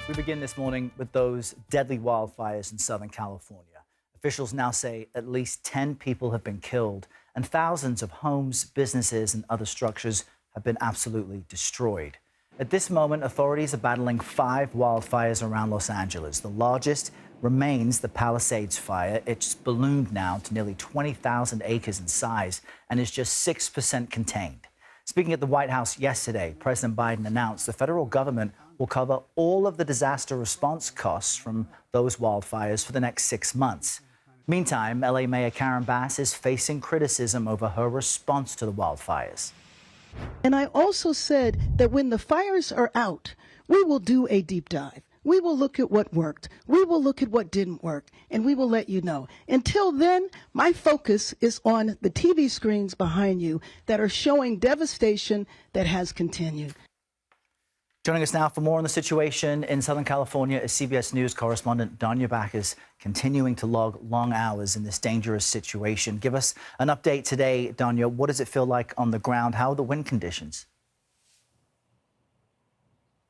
We begin this morning with those deadly wildfires in Southern California. Officials now say at least 10 people have been killed and thousands of homes, businesses and other structures have been absolutely destroyed. At this moment, authorities are battling 5 wildfires around Los Angeles. The largest remains the Palisades fire. It's ballooned now to nearly 20,000 acres in size and is just 6% contained. Speaking at the White House yesterday, President Biden announced the federal government will cover all of the disaster response costs from those wildfires for the next 6 months. Meantime, LA Mayor Karen Bass is facing criticism over her response to the wildfires. And I also said that when the fires are out, we will do a deep dive. We will look at what worked. We will look at what didn't work, and we will let you know. Until then, my focus is on the TV screens behind you that are showing devastation that has continued. Joining us now for more on the situation in Southern California is CBS News correspondent Danya Bacchus, continuing to log long hours in this dangerous situation. Give us an update today, Danya. What does it feel like on the ground? How are the wind conditions?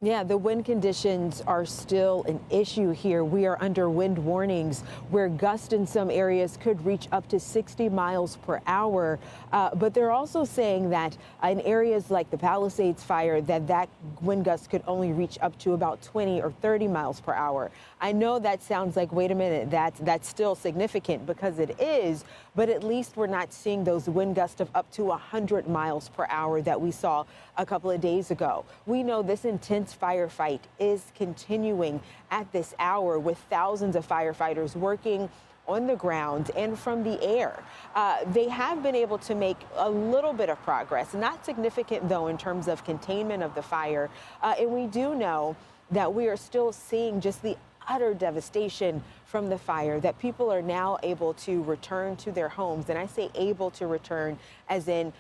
Yeah, the wind conditions are still an issue here. We are under wind warnings where gusts in some areas could reach up to 60 miles per hour. But they're also saying that in areas like the Palisades fire, that wind gust could only reach up to about 20 or 30 miles per hour. I know that sounds like, wait a minute, that's still significant, because it is, but at least we're not seeing those wind gusts of up to 100 miles per hour that we saw a couple of days ago. We know this intense firefight is continuing at this hour, with thousands of firefighters working on the ground and from the air. They have been able to make a little bit of progress, not significant though in terms of containment of the fire. And we do know that we are still seeing just the utter devastation from the fire, that people are now able to return to their homes. And I say able to return as in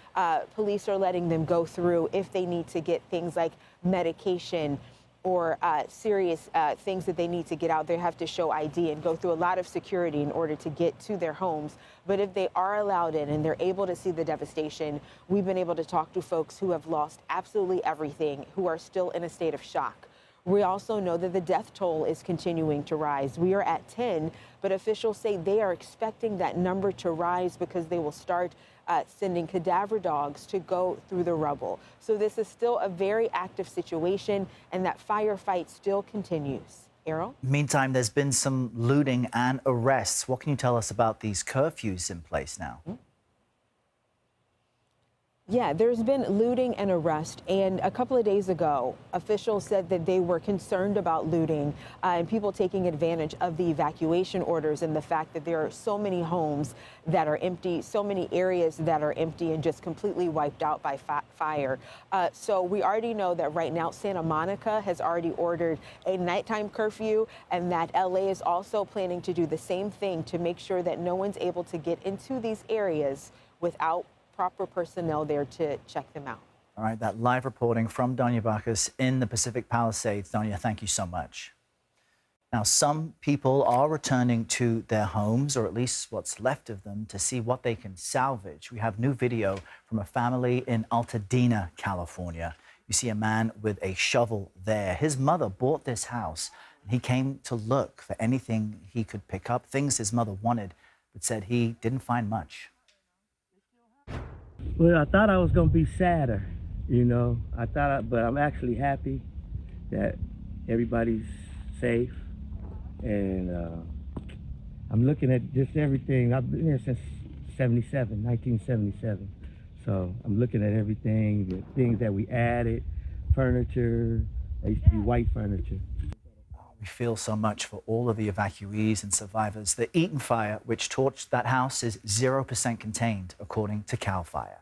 police are letting them go through if they need to get things like medication or serious things that they need to get out. They have to show ID and go through a lot of security in order to get to their homes. But if they are allowed in and they're able to see the devastation, we've been able to talk to folks who have lost absolutely everything, who are still in a state of shock. We also know that the death toll is continuing to rise. We are at 10, but officials say they are expecting that number to rise because they will start sending cadaver dogs to go through the rubble. So this is still a very active situation, and that firefight still continues. Errol? Meantime, there's been some looting and arrests. What can you tell us about these curfews in place now? Yeah, there's been looting and arrest, and a couple of days ago, officials said that they were concerned about looting and people taking advantage of the evacuation orders and the fact that there are so many homes that are empty, so many areas that are empty and just completely wiped out by fire. So we already know that right now Santa Monica has already ordered a nighttime curfew, and that LA is also planning to do the same thing to make sure that no one's able to get into these areas without proper personnel there to check them out. All right, that live reporting from Danya Bacchus in the Pacific Palisades. Danya, thank you so much. Now, some people are returning to their homes, or at least what's left of them, to see what they can salvage. We have new video from a family in Altadena, California. You see a man with a shovel there. His mother bought this house, and he came to look for anything he could pick up, things his mother wanted, but said he didn't find much. Well, I thought I was going to be sadder, you know. But I'm actually happy that everybody's safe. And I'm looking at just everything. I've been here since 1977. So I'm looking at everything, the things that we added, furniture. That used to be white furniture. We feel so much for all of the evacuees and survivors. The Eaton fire, which torched that house, is 0% contained, according to CAL FIRE.